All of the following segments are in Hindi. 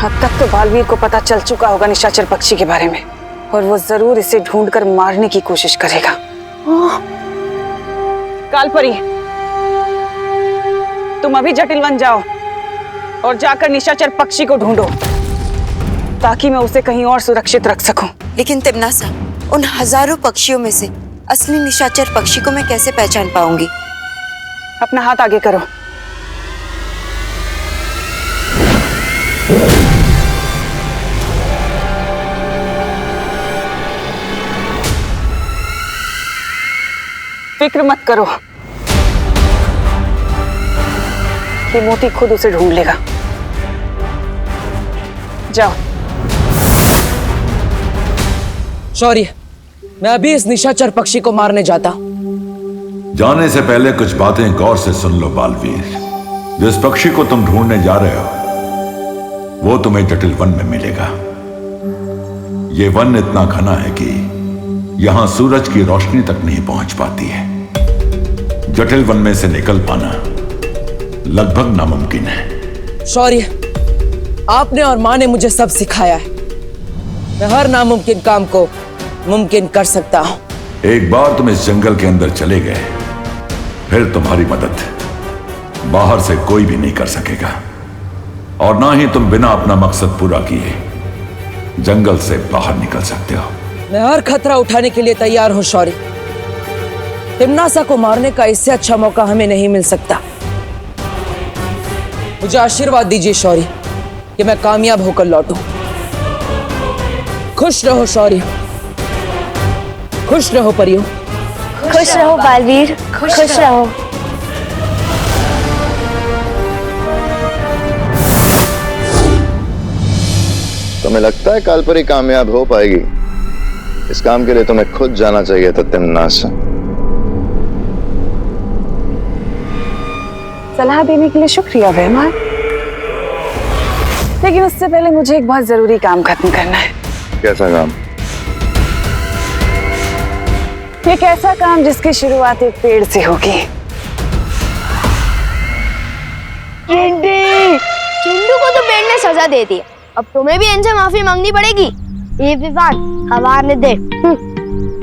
अब तक तो बालवीर को पता चल चुका होगा निशाचर पक्षी के बारे में, और वो जरूर इसे ढूंढकर मारने की कोशिश करेगा। कालपरी, तुम अभी जटिल वन जाओ और जाकर निशाचर पक्षी को ढूंढो, ताकि मैं उसे कहीं और सुरक्षित रख सकूं। लेकिन तिमनासा, उन हजारों पक्षियों में से असली निशाचर पक्षी को मैं कैसे पहचान पाऊंगी? अपना हाथ आगे करो। फिक्र मत करो, ये मोती खुद उसे ढूंढ लेगा। जाओ। शौर्य, मैं अभी इस निशाचर पक्षी को मारने जाता हूं। जाने से पहले कुछ बातें गौर से सुन लो बालवीर। जिस पक्षी को तुम ढूंढने जा रहे हो वो तुम्हें जटिल वन में मिलेगा। ये वन इतना घना है कि यहां सूरज की रोशनी तक नहीं पहुंच पाती है। जटिल वन में से निकल पाना लगभग नामुमकिन है। शौर्य, आपने और माँ ने मुझे सब सिखाया है। मैं हर नामुमकिन काम को मुमकिन कर सकता हूं। एक बार तुम इस जंगल के अंदर चले गए, फिर तुम्हारी मदद बाहर से कोई भी नहीं कर सकेगा, और ना ही तुम बिना अपना मकसद पूरा किए जंगल से बाहर निकल सकते हो। मैं हर खतरा उठाने के लिए तैयार हूं शौर्य। तिमनासा को मारने का इससे अच्छा मौका हमें नहीं मिल सकता। मुझे आशीर्वाद दीजिए शौर्य कि मैं कामयाब होकर लौटूं। खुश रहो शौर्य, खुश रहो परियों। खुश रहो बालवीर, खुश रहो। तुम्हें लगता है कालपरी कामयाब हो पाएगी? इस काम के लिए तुम्हें खुद जाना चाहिए था तिमनासा। सलाह देने के लिए शुक्रिया बेमान, लेकिन उससे पहले मुझे एक बहुत जरूरी काम खत्म करना है। कैसा काम? एक ऐसा काम जिसकी शुरुआत एक पेड़ से होगी। चिंटू को तो पेड़ ने सजा दे दी, अब तुम्हें भी इनसे माफी मांगनी पड़ेगी। ये विवान हवाने दे।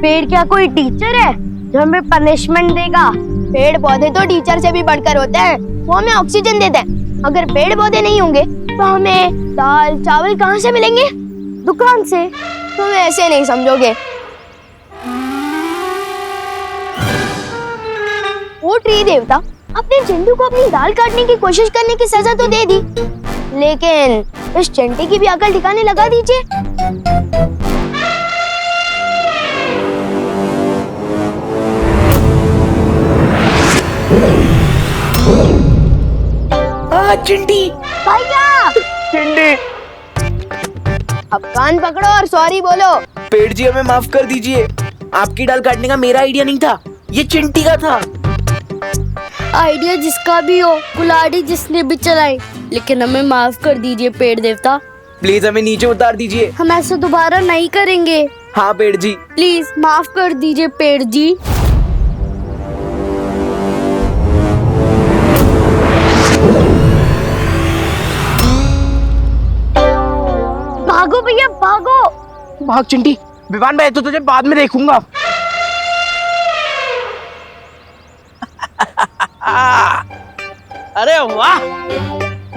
पेड़ क्या कोई टीचर है जो हमें पनिशमेंट देगा? पेड़ पौधे तो टीचर से भी बढ़कर होते हैं, वो हमें ऑक्सीजन देते हैं। अगर पेड़ पौधे नहीं होंगे तो हमें दाल चावल कहाँ से मिलेंगे? दुकान से। तुम ऐसे नहीं समझोगे। वो ट्री देवता अपने चिंटू को अपनी दाल काटने की कोशिश करने की सजा तो दे दी, लेकिन इस चंटी की भी अकल ठिकाने लगा दीजिए। चिंटी भैया, चिंटी, अब कान पकड़ो और सॉरी बोलो। पेड़ जी हमें माफ कर दीजिए। आपकी डाल काटने का मेरा आइडिया नहीं था, ये चिंटी का था। आइडिया जिसका भी हो, कुल्हाड़ी जिसने भी चलाई, लेकिन हमें माफ कर दीजिए पेड़ देवता। प्लीज हमें नीचे उतार दीजिए। हम ऐसा दोबारा नहीं करेंगे। हाँ पेड़ जी, प्लीज माफ कर दीजिए पेड़ जी। भागो भैया भागो। भाग चिंटी। विवान भाई तो तुझे बाद में देखूंगा। अरे वाह,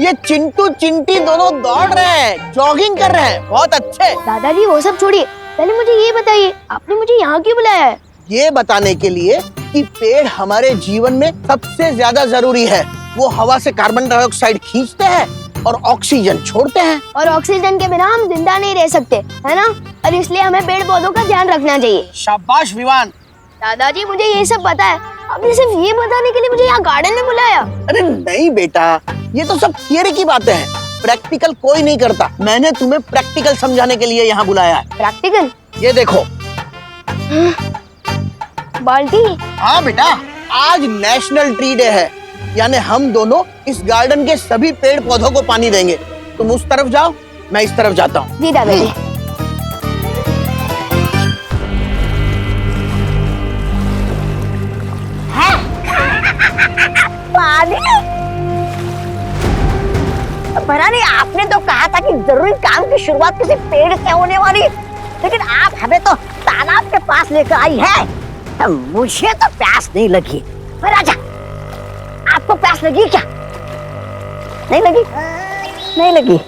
ये चिंटू चिंटी दोनों दौड़ रहे हैं, जॉगिंग कर रहे हैं, बहुत अच्छे। दादाजी वो सब छोड़िए, पहले मुझे ये बताइए आपने मुझे यहाँ क्यों बुलाया है? ये बताने के लिए कि पेड़ हमारे जीवन में सबसे ज्यादा जरूरी है। वो हवा से कार्बन डाइऑक्साइड खींचते हैं और ऑक्सीजन छोड़ते हैं। और ऑक्सीजन के बिना हम जिंदा नहीं रह सकते, है ना? और इसलिए हमें पेड़ पौधों का ध्यान रखना चाहिए। शाबाश विवान। दादाजी मुझे ये सब पता है, आपने सिर्फ ये बताने के लिए मुझे यहाँ गार्डन में बुलाया? अरे नहीं बेटा, ये तो सब थियरी की बातें हैं, प्रैक्टिकल कोई नहीं करता। मैंने तुम्हें प्रैक्टिकल समझाने के लिए यहाँ बुलाया है। प्रैक्टिकल? ये देखो। बाल्टी? हाँ बेटा, आज नेशनल ट्री डे है, यानी हम दोनों इस गार्डन के सभी पेड़ पौधों को पानी देंगे। तुम उस तरफ जाओ, मैं इस तरफ जाता हूँ। जी दादाजी। महारानी, आपने तो कहा था कि जरूरी काम की शुरुआत किसी पेड़ से होने वाली, लेकिन आप हमें तो तालाब के पास लेकर आई है। मुझे तो प्यास नहीं लगी। राजा, आपको प्यास लगी क्या? नहीं लगी? नहीं लगी।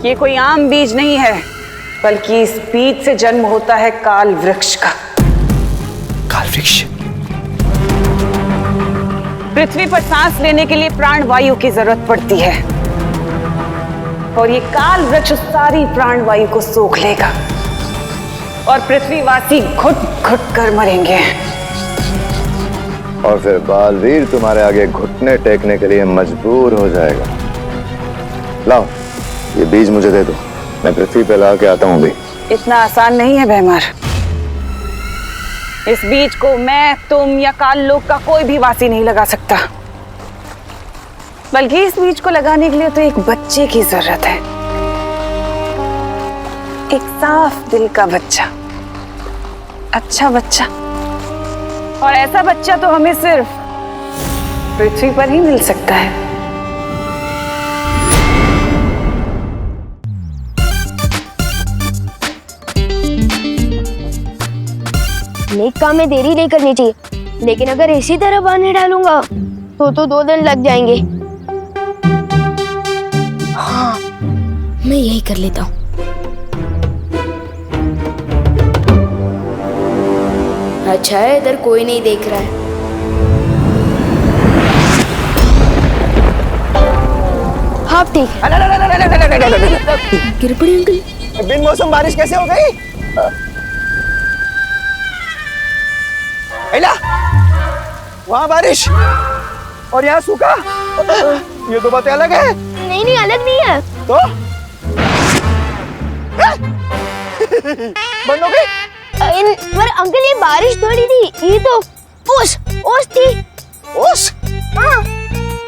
ये कोई आम बीज नहीं है, बल्कि इस बीज से जन्म होता है काल वृक्ष का। काल वृक्ष? पृथ्वी पर सांस लेने के लिए प्राण वायु की जरूरत पड़ती है, और ये काल वृक्ष सारी प्राण वायु को सोख लेगा और पृथ्वीवासी घुट घुट कर मरेंगे। और फिर बालवीर तुम्हारे आगे घुटने टेकने के लिए मजबूर हो जाएगा। लाओ, ये बीज मुझे दे दो, मैं पृथ्वी पे ला के आता हूँ भी। इतना आसान नहीं है भैमार। इस बीज को मैं, तुम या काल लोक का कोई भी वासी नहीं लगा सकता, बल्कि इस बीज को लगाने के लिए तो एक बच्चे की जरूरत है। एक साफ दिल का बच्चा, अच्छा बच्चा। और ऐसा बच्चा तो हमें सिर्फ पृथ्वी पर ही मिल सकता है। नेक काम में देरी नहीं करनी चाहिए, लेकिन अगर इसी तरह पानी डालूंगा तो 2 दिन लग जाएंगे। हाँ, मैं यही कर लेता हूँ। अच्छा है, इधर कोई नहीं देख रहा है। हाँ ठीक है। गिर पड़ी अंकल। बिन मौसम बारिश कैसे हो गई? एला, वहाँ बारिश और यहाँ सूखा, ये दो बातें अलग है। नहीं नहीं, अलग नहीं है। तो बंद हो गई? पर अंकल, ये बारिश थोड़ी थी, ये तो ओस थी। ओस? हाँ।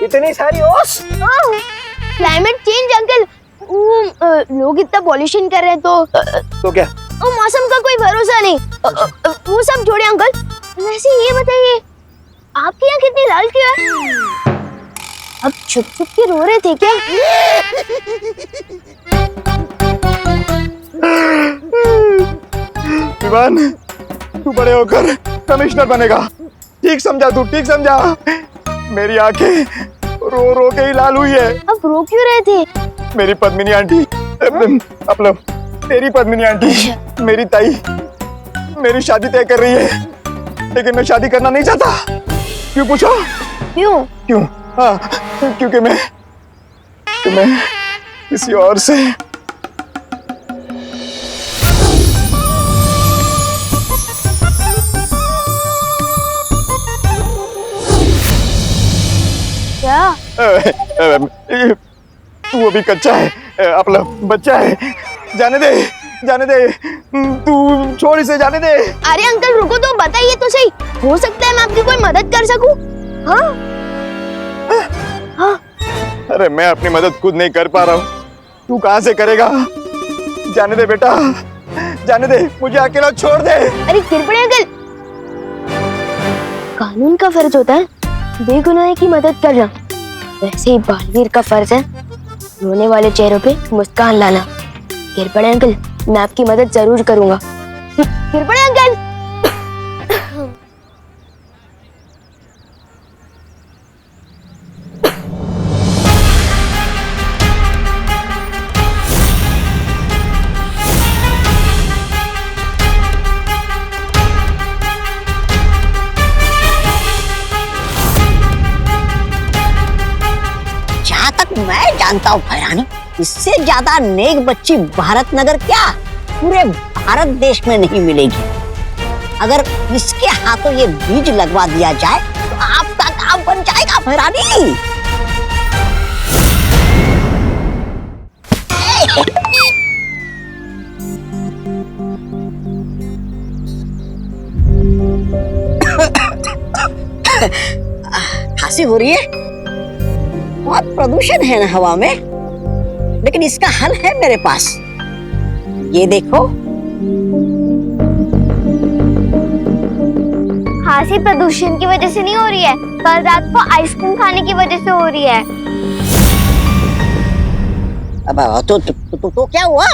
इतनी सारी ओस? हाँ। क्लाइमेट चेंज अंकल, लोग इतना पॉल्यूशन कर रहे हैं तो क्या? मौसम का कोई भरोसा नहीं। वो सब छोड़े अंकल, वैसे ये बताइए, आपकी यहाँ कितनी लाल क्यों है? अब छुप छुप के रो रहे थे क्या? विवान, तू बड़े होकर कमिश्नर बनेगा। ठीक समझा तू, ठीक समझा। मेरी आंखें रो रो के ही लाल हुई है। अब रो क्यों रहे थे? मेरी पद्मिनी आंटी, मतलब तेरी पद्मिनी आंटी, मेरी ताई मेरी शादी तय कर रही है, लेकिन मैं शादी करना नहीं चाहता। क्यों पूछो? क्यों? हाँ, क्योंकि मैं किसी और से क्या? तू अभी कच्चा है, अपना बच्चा है। जाने दे, तू छोड़ इसे, जाने दे। अरे अंकल रुको तो, बताइए तो सही, हो सकता है मैं आपकी कोई मदद कर सकूं। हाँ? हाँ? अरे मैं अपनी मदद खुद नहीं कर पा रहा हूँ, तू कहाँ से करेगा? जाने दे बेटा, जाने दे, मुझे अकेला छोड़ दे। अरे कृपया अंकल, कानून का फर्ज होता है बेगुनाह की मदद करना, वैसे ही बालवीर का फर्ज है रोने वाले चेहरों पे मुस्कान लाना। कृपया अंकल, मैं आपकी मदद जरूर करूंगा। कृपया अंकल। जहाँ तक मैं जानता हूँ भैरानी, इससे ज्यादा नेक बच्ची भारत नगर क्या पूरे भारत देश में नहीं मिलेगी। अगर इसके हाथों ये बीज लगवा दिया जाए तो आपका काम बन जाएगा भैरानी। खांसी हो रही है, बहुत प्रदूषण है ना हवा में, लेकिन इसका हल है मेरे पास। ये देखो, खांसी प्रदूषण की वजह से नहीं हो रही है, कल रात को आइसक्रीम खाने की वजह से हो रही है। अब तो क्या हुआ?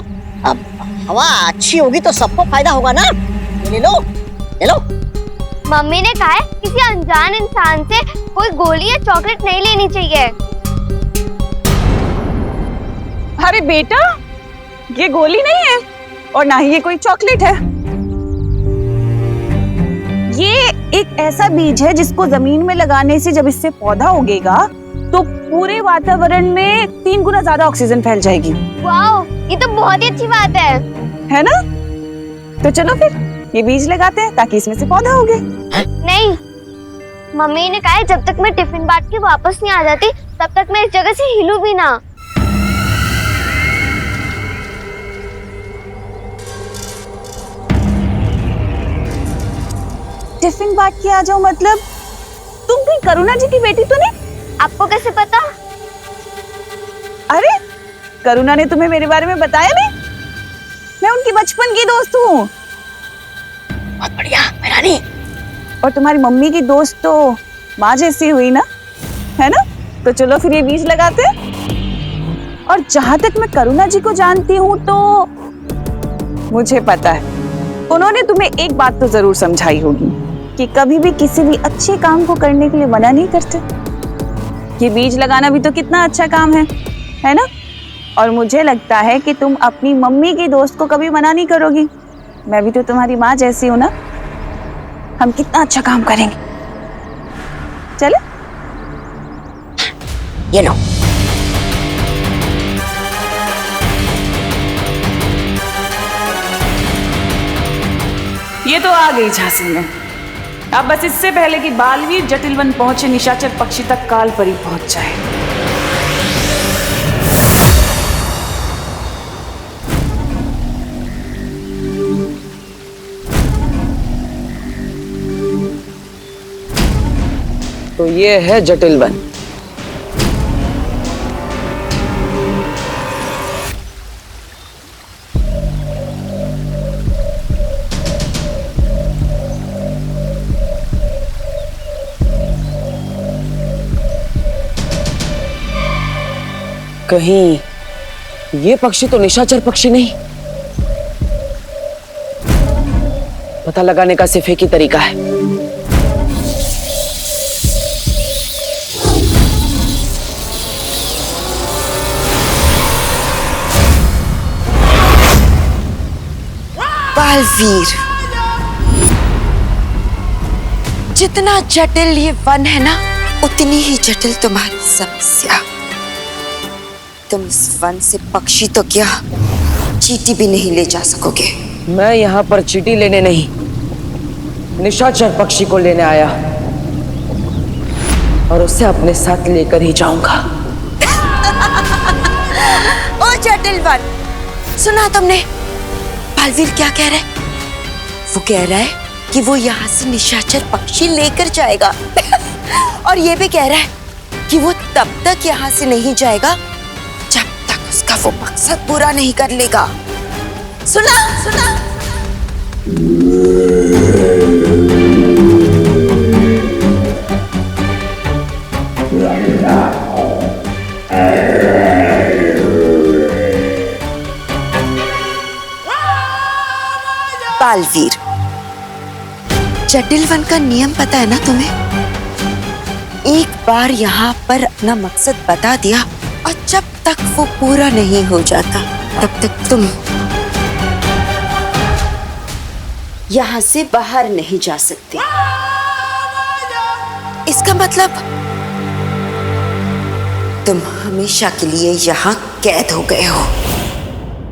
अब हवा अच्छी होगी तो सबको फायदा होगा ना। ले लो, ले लो। मम्मी ने कहा है किसी अनजान इंसान से कोई गोली या चॉकलेट नहीं लेनी चाहिए। अरे बेटा, ये गोली नहीं है और ना ही ये कोई चॉकलेट है। ये एक ऐसा बीज है जिसको जमीन में लगाने से जब इससे पौधा उगेगा तो पूरे वातावरण में 3 गुना ज्यादा ऑक्सीजन फैल जाएगी। वाओ, ये तो बहुत ही अच्छी बात है ना? तो चलो फिर ये बीज लगाते हैं ताकि इसमें से पौधा उगे। नहीं, मम्मी ने कहा है जब तक मैं टिफिन बांट के वापस नहीं आ जाती तब तक मैं इस जगह से हिलूं भी ना। टिफिन बांट के आ जाओ मतलब तुम भी करुणा जी की बेटी तो नहीं? आपको कैसे पता? अरे करुणा ने तुम्हें मेरे बारे में बताया नहीं? मैं उनकी बचपन की दोस्त हूँ। बहुत बढ़िया भैरानी। और तुम्हारी मम्मी की दोस्त तो माँ जैसी हुई ना, है ना? तो चलो फिर ये बीज लगाते हैं। और जहां तक मैं करुणा जी को जानती हूँ तो मुझे पता है उन्होंने तुम्हें एक बात तो जरूर समझाई होगी कि कभी भी किसी भी अच्छे काम को करने के लिए मना नहीं करते। ये बीज लगाना भी तो कितना अच्छा काम है ना? और मुझे लगता है कि तुम अपनी मम्मी की दोस्त को कभी मना नहीं करोगी। मैं भी तो तुम्हारी माँ जैसी हूँ ना, हम कितना अच्छा काम करेंगे। चलो ये लो। ये तो आ गई झांसी में। अब बस इससे पहले कि बालवीर जटिलवन पहुंचे निशाचर पक्षी तक काल परी पहुंच जाए। तो ये है जटिलवन। कहीं ये पक्षी तो निशाचर पक्षी नहीं? पता लगाने का सिर्फ एक ही तरीका है। बालवीर, जितना जटिल ये वन है ना, उतनी ही जटिल तुम्हारी समस्या। तुम इस वन से पक्षी तो क्या, चींटी भी नहीं ले जा सकोगे। मैं यहाँ पर चींटी लेने नहीं, निशाचर पक्षी को लेने आया और उसे अपने साथ लेकर ही जाऊंगा। ओ जटिल वन, सुना तुमने बालवीर क्या कह रहा है? वो कह रहा है कि वो यहाँ से निशाचर पक्षी लेकर जाएगा। और ये भी कह रहा है कि वो तब तक यहाँ से नहीं जाएगा जब तक उसका वो मकसद पूरा नहीं कर लेगा। सुना सुना। बालवीर, जटिलवन का नियम पता है ना तुम्हें? एक बार यहाँ पर अपना मकसद बता दिया और जब तक वो पूरा नहीं हो जाता तब तक तुम यहाँ से बाहर नहीं जा सकते। इसका मतलब तुम हमेशा के लिए यहाँ कैद हो गए हो।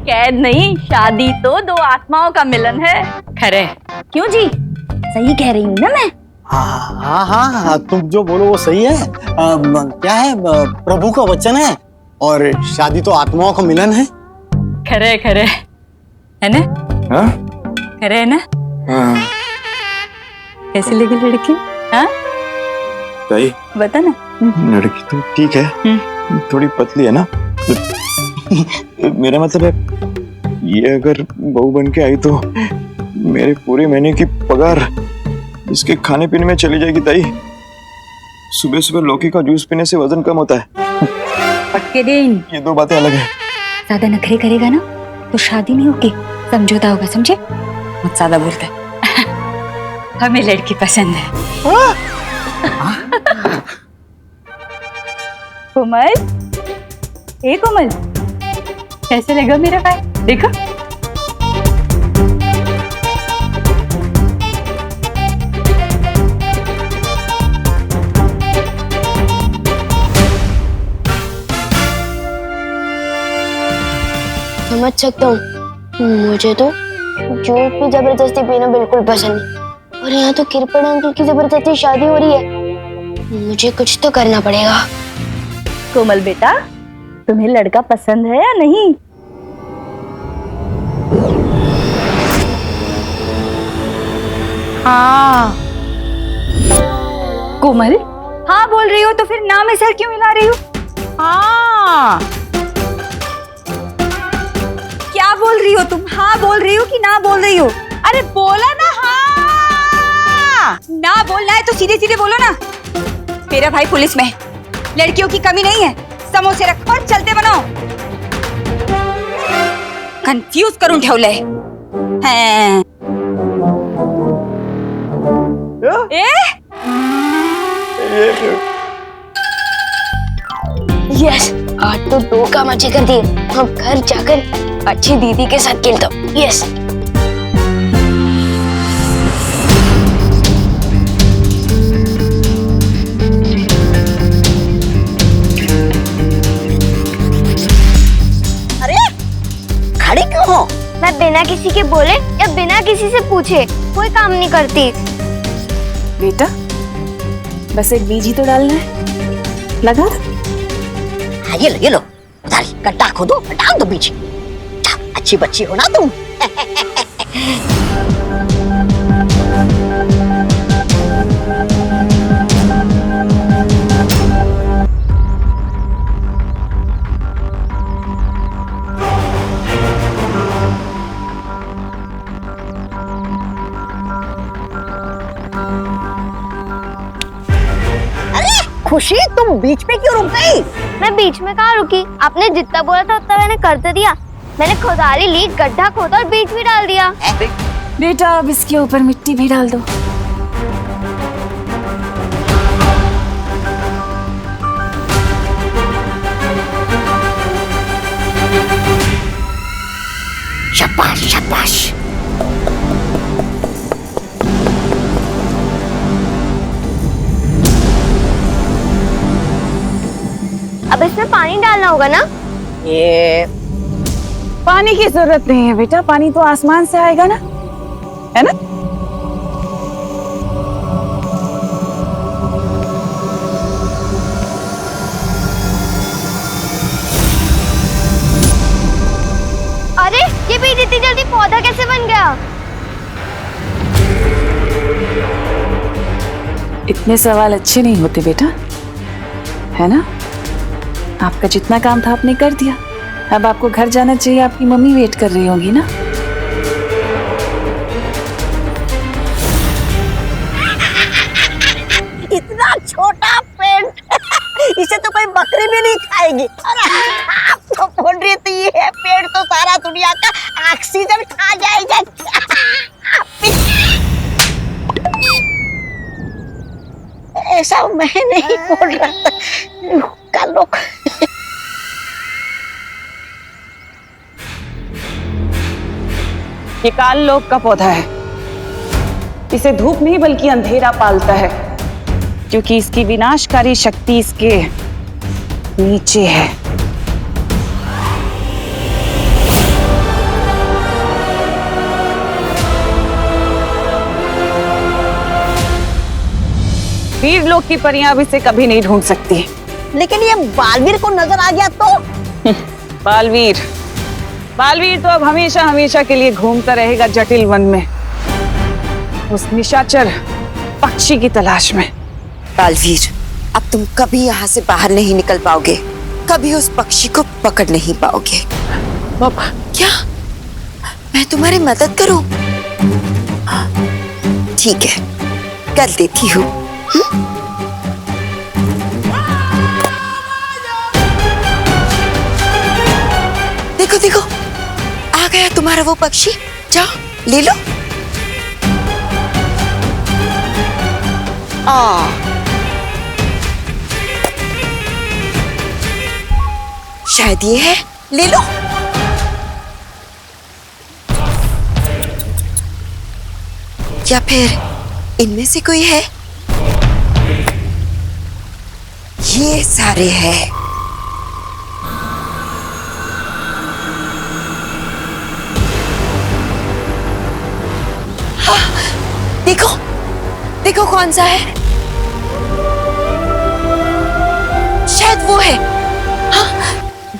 कैद नहीं, शादी तो दो आत्माओं का मिलन है। खरे क्यों जी? सही कह रही हूँ ना मैं? हाँ हाँ हाँ, तुम जो बोलो वो सही है। क्या है, प्रभु का वचन है और शादी तो आत्माओं का मिलन है। खरे खरे है ना? हाँ? खरे है ना? हाँ। कैसे लगी लड़की? हाँ ताई, बता ना। लड़की तो ठीक है, थोड़ी पतली है ना। मेरा मतलब है ये अगर बहू बन के आई तो मेरे पूरे महीने की पगार इसके खाने पीने में चली जाएगी ताई। सुबह सुबह लौकी का जूस पीने से वजन कम होता है। पक्के दिन ये दो बातें अलग है। ज्यादा नखरे करेगा ना तो शादी नहीं होगी, समझौता होगा, समझे? मत ज्यादा बोलते। हमें लड़की पसंद है। कोमल, ए कोमल, कैसे लगा मेरा भाई? देखो समझ सकता हूँ, मुझे तो जूस भी जबरदस्ती पीना बिल्कुल पसंद नहीं, और यहाँ तो किरपन अंकल की जबरदस्ती शादी हो रही है। मुझे कुछ तो करना पड़ेगा। कोमल बेटा, तुम्हें लड़का पसंद है या नहीं? हाँ कोमल, हाँ बोल रही हो तो फिर ना में सर क्यों हिला रही हो? हाँ क्या बोल रही हो तुम? हाँ बोल रही हो कि ना बोल रही हो? अरे बोला ना हाँ। ना बोलना है तो सीधे सीधे बोलो ना। मेरा भाई पुलिस में, लड़कियों की कमी नहीं है। समोसे रखो और चलते बनो। कंफ्यूज करूं ठेवले हैं। यस, आज तो दो काम अच्छे कर दिए। हम घर जाकर अच्छी दीदी के साथ खेलता हूँ। यस। खड़ी क्यों हो? मैं बिना किसी के बोले या बिना किसी से पूछे कोई काम नहीं करती। बेटा, बस एक बीज ही तो डालना है, लगा। हाँ, ये लो उधारी, गड्ढा खोदो, डाल दो बीज। अच्छी बच्ची हो ना तुम। खुशी, तुम बीच में क्यों रुक गई? मैं बीच में कहाँ रुकी? आपने जितना बोला था उतना मैंने कर तो दिया। मैंने खुदारी ली, गड्ढा खोदा और बीज भी डाल दिया। बेटा, अब इसके ऊपर मिट्टी भी डाल दो। शाबाश शाबाश। अब इसमें पानी डालना होगा ना? ये पानी की जरूरत नहीं है बेटा, पानी तो आसमान से आएगा ना, है ना? अरे ये बीज इतनी जल्दी पौधा कैसे बन गया? इतने सवाल अच्छे नहीं होते बेटा, है ना? आपका जितना काम था आपने कर दिया। अब आपको घर जाना चाहिए, आपकी मम्मी वेट कर रही होंगी ना। इतना छोटा पेड़, इसे तो कोई बकरी भी नहीं खाएगी। अरे आप तो बोल रही थी ये पेड़ तो सारा दुनिया का ऑक्सीजन खा जाएगा। ऐसा मैं नहीं बोल रहा था। कल लोग ये काल लोक का पौधा है। इसे धूप नहीं बल्कि अंधेरा पालता है, क्योंकि इसकी विनाशकारी शक्ति इसके नीचे है। वीर लोग की परियां भी से कभी नहीं ढूंढ सकती। लेकिन ये बालवीर को नजर आ गया तो? बालवीर तो अब हमेशा हमेशा के लिए घूमता रहेगा जटिल वन में, उस निशाचर पक्षी की तलाश में। बालवीर, अब तुम कभी यहाँ से बाहर नहीं निकल पाओगे, कभी उस पक्षी को पकड़ नहीं पाओगे। पापा, क्या मैं तुम्हारी मदद करूं? ठीक है, कर देती हूँ। देखो देखो, आ गया तुम्हारा वो पक्षी, जाओ ले लो। शायद ये है, ले लो। या फिर इनमें से कोई है? ये सारे हैं। हाँ, देखो देखो कौन सा है, शायद वो है। हाँ,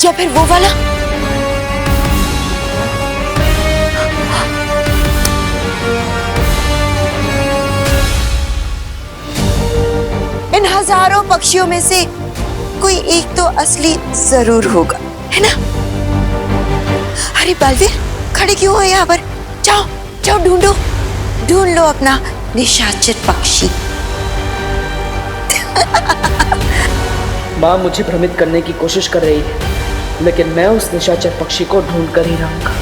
या फिर वो वाला। इन हजारों पक्षियों में से कोई एक तो असली जरूर होगा, है ना? अरे बालवीर, खड़े क्यों हो यहाँ पर? जाओ जाओ, ढूंढ लो अपना निशाचर पक्षी। माँ मुझे भ्रमित करने की कोशिश कर रही है, लेकिन मैं उस निशाचर पक्षी को ढूंढ कर ही रहूंगा।